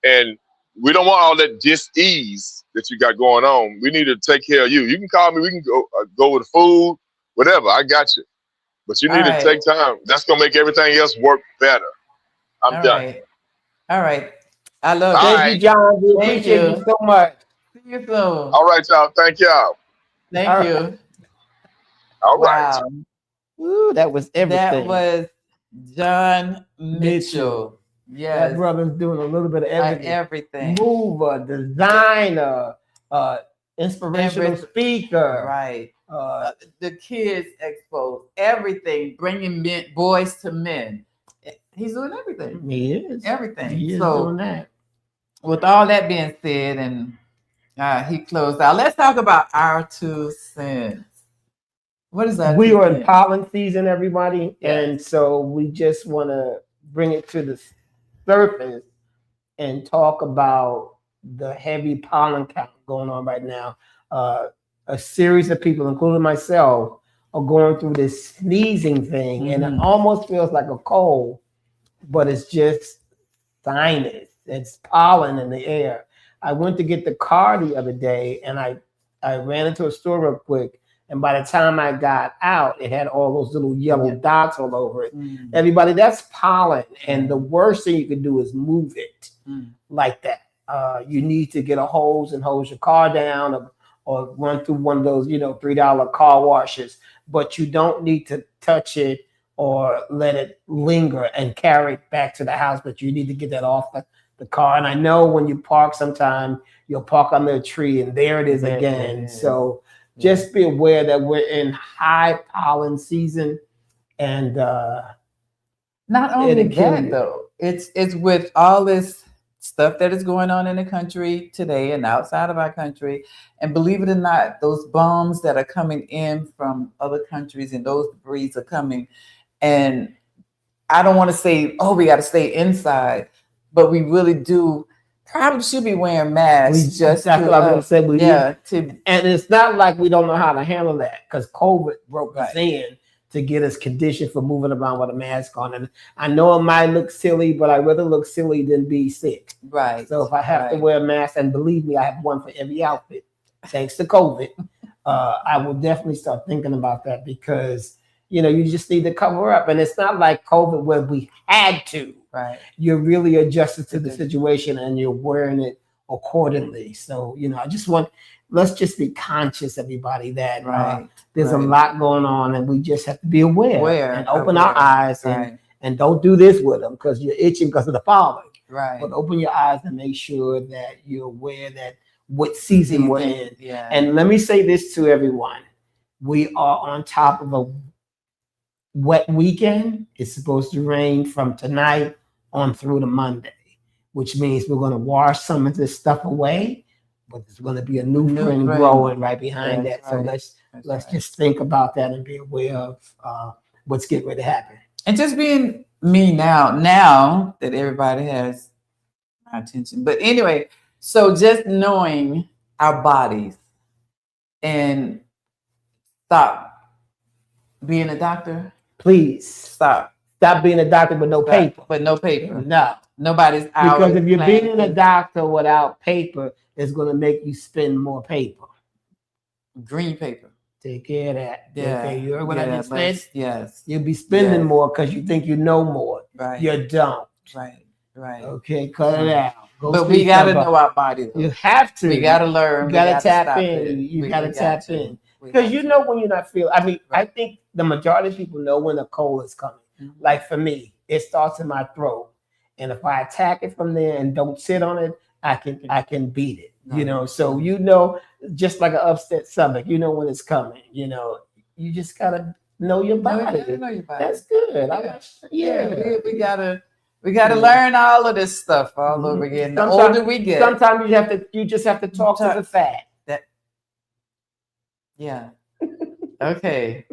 Speaker 1: and we don't want all that dis-ease that you got going on. We need to take care of you. You can call me. We can go with food, whatever. I got you. But you need to take time. That's going to make everything else work better. I'm done.
Speaker 4: All right. I love
Speaker 3: you. Thank you, John. We appreciate you so much.
Speaker 4: See you soon.
Speaker 1: All right, y'all. Thank y'all.
Speaker 4: Thank you.
Speaker 1: All right.
Speaker 3: Ooh, that was everything.
Speaker 4: That was John Mitchell. Yes.
Speaker 3: That brother's doing a little bit of everything.
Speaker 4: Everything.
Speaker 3: Mover, designer, inspirational speaker.
Speaker 4: Right. The Kids Expo, everything, bringing boys to men. He's doing everything.
Speaker 3: He is.
Speaker 4: Everything.
Speaker 3: He is doing that.
Speaker 4: With all that being said, and he closed out, let's talk about our 2 cents. What is that?
Speaker 3: We are in pollen season, everybody. Yes. And so we just want to bring it to the surface and talk about the heavy pollen count going on right now. A series of people, including myself, are going through this sneezing thing, and it almost feels like a cold, but it's just sinus. That's pollen in the air. I went to get the car the other day, and I ran into a store real quick. And by the time I got out, it had all those little yellow dots all over it. Everybody, that's pollen. And the worst thing you can do is move it like that. You need to get a hose and hose your car down, or run through one of those, $3 car washes. But you don't need to touch it or let it linger and carry it back to the house. But you need to get that off the car. And I know when you park, sometime you'll park under a tree, and there it is again. So just be aware that we're in high pollen season, and
Speaker 4: not only that though, it's with all this stuff that is going on in the country today and outside of our country. And believe it or not, those bombs that are coming in from other countries and those debris are coming. And I don't want to say, oh, we got to stay inside, but we really do probably should be wearing masks.
Speaker 3: And it's not like we don't know how to handle that, because COVID broke us in to get us conditioned for moving around with a mask on. And I know it might look silly, but I'd rather look silly than be sick.
Speaker 4: Right.
Speaker 3: So if I have to wear a mask, and believe me, I have one for every outfit, thanks to COVID, I will definitely start thinking about that, because you just need to cover up. And it's not like COVID where we had to.
Speaker 4: Right.
Speaker 3: You're really adjusted to the situation, and you're wearing it accordingly. So, let's just be conscious, everybody, that there's a lot going on, and we just have to be aware and open our eyes and don't do this with them because you're itching because of the pollen.
Speaker 4: Right.
Speaker 3: But open your eyes and make sure that you're aware that what season we're in.
Speaker 4: Yeah.
Speaker 3: And let me say this to everyone. We are on top of a wet weekend. It's supposed to rain from tonight on through to Monday, which means we're going to wash some of this stuff away, but there's going to be a new spring growing right behind that. So let's just think about that and be aware of what's getting ready to happen.
Speaker 4: And just being me now that everybody has my attention. But anyway, so just knowing our bodies and stop being a doctor.
Speaker 3: Please
Speaker 4: stop
Speaker 3: being a doctor with no paper.
Speaker 4: But no paper.
Speaker 3: No.
Speaker 4: Nobody's out.
Speaker 3: Because if you're being a doctor without paper, it's going to make you spend more paper.
Speaker 4: Green paper.
Speaker 3: Take care of that.
Speaker 4: Yeah.
Speaker 3: Okay, you heard what I just said?
Speaker 4: Yes.
Speaker 3: You'll be spending more because you think you know more.
Speaker 4: Right.
Speaker 3: You don't.
Speaker 4: Right.
Speaker 3: Okay, cut it out.
Speaker 4: But we got to know our body. Though.
Speaker 3: You have to.
Speaker 4: We got to learn.
Speaker 3: You got to tap in. You got to tap in. Because when you're not feeling, I think the majority of people know when a cold is coming. Mm-hmm. Like for me, it starts in my throat. And if I attack it from there and don't sit on it, I can beat it. So just like an upset stomach, when it's coming. You just gotta know your body. That's good.
Speaker 4: We gotta learn all of this stuff all over again. The older we get,
Speaker 3: sometimes you just have to talk to the fat.
Speaker 4: Yeah. Okay.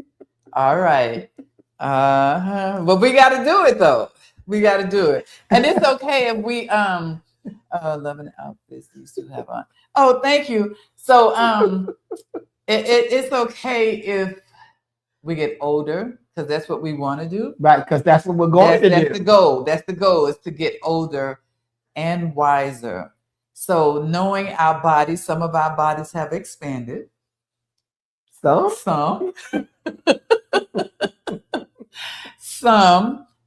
Speaker 4: All right. But we got to do it though. We got to do it, and it's okay if we loving outfits you still have on. Oh, thank you. So it's okay if we get older, because that's what we want to do.
Speaker 3: Right, because that's what we're going to do.
Speaker 4: That's the goal. That's the goal, is to get older and wiser. So knowing our bodies, some of our bodies have expanded. Some.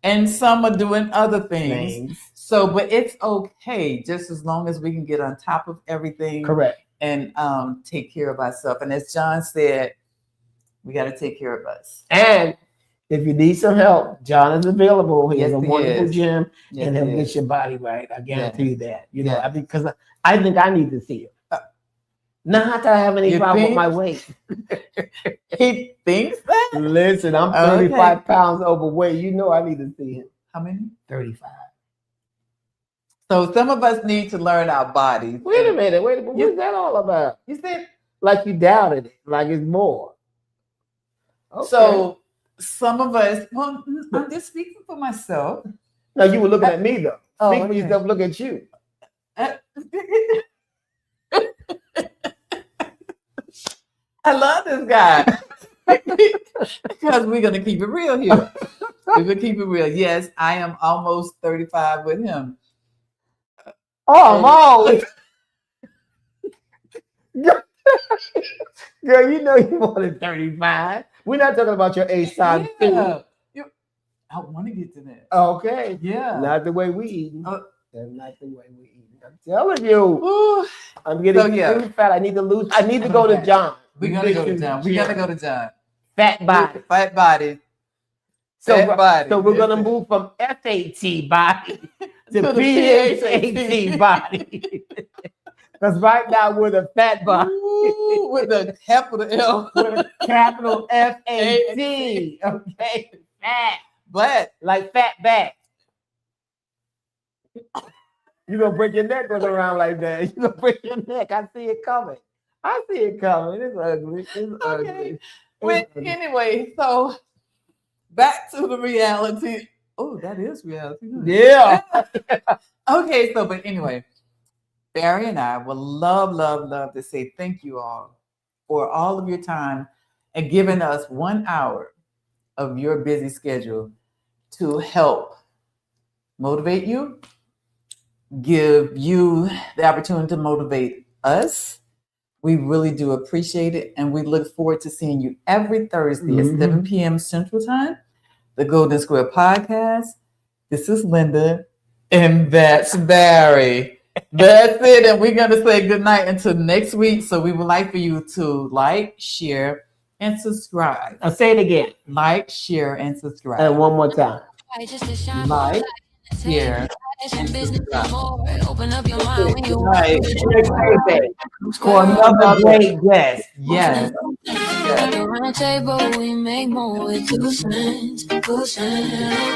Speaker 4: And some are doing other things. So, but it's okay, just as long as we can get on top of everything.
Speaker 3: Correct.
Speaker 4: And take care of ourselves. And as John said, we got to take care of us.
Speaker 3: And if you need some help, John is available. He has a wonderful gym, and he'll get your body right. I guarantee you that. Because I think I need to see it. Not that I have any problem with my weight.
Speaker 4: He thinks that?
Speaker 3: Listen, I'm 35 pounds overweight. I need to see it.
Speaker 4: How many?
Speaker 3: 35.
Speaker 4: So some of us need to learn our bodies.
Speaker 3: Wait a minute. What's that all about?
Speaker 4: You said
Speaker 3: like you doubted it, like it's more. Okay.
Speaker 4: So some of us, I'm just speaking for myself.
Speaker 3: No, you were looking at me though. Speak for yourself, look at you.
Speaker 4: I love this guy because we're going to keep it real here. We're going to keep it real. Yes, I am almost 35 with him.
Speaker 3: Oh, girl, you know you more than 35. We're not talking about your A sign.
Speaker 4: Yeah. I want to get to that.
Speaker 3: Okay.
Speaker 4: Yeah.
Speaker 3: Not the way we eat. That's not the way we eat. I'm telling you.
Speaker 4: Ooh.
Speaker 3: I'm getting too fat. I need to lose. I need to go to John.
Speaker 4: We're gonna go to John. We're gonna go to John.
Speaker 3: Fat body.
Speaker 4: Fat body.
Speaker 3: So
Speaker 4: Fat
Speaker 3: we're gonna move from FAT body to PHAT body. Because right now we're the fat body.
Speaker 4: Ooh, with a capital L.
Speaker 3: With a capital FAT. Okay. Fat.
Speaker 4: But
Speaker 3: like fat back. You gonna break your neck going around like that. You gonna break your neck. I see it coming. I see it coming. It's ugly. It's ugly.
Speaker 4: Well, anyway, so back to the reality. Oh, that is reality.
Speaker 3: Yeah.
Speaker 4: Okay, so but anyway, Barry and I would love to say thank you all for all of your time and giving us 1 hour of your busy schedule to help motivate you, give you the opportunity to motivate us. We really do appreciate it. And we look forward to seeing you every Thursday at 7 p.m. Central Time, the Golden Square Podcast. This is Linda, and that's Barry. That's it. And we're going to say goodnight until next week. So we would like for you to like, share, and subscribe.
Speaker 3: I'll say it again.
Speaker 4: Like, share, and subscribe.
Speaker 3: And one more time.
Speaker 4: Like, share, and subscribe.
Speaker 2: Open up your mind when you
Speaker 3: For another great guest.
Speaker 4: Yes.
Speaker 2: At the round table, we make more with 2 cents.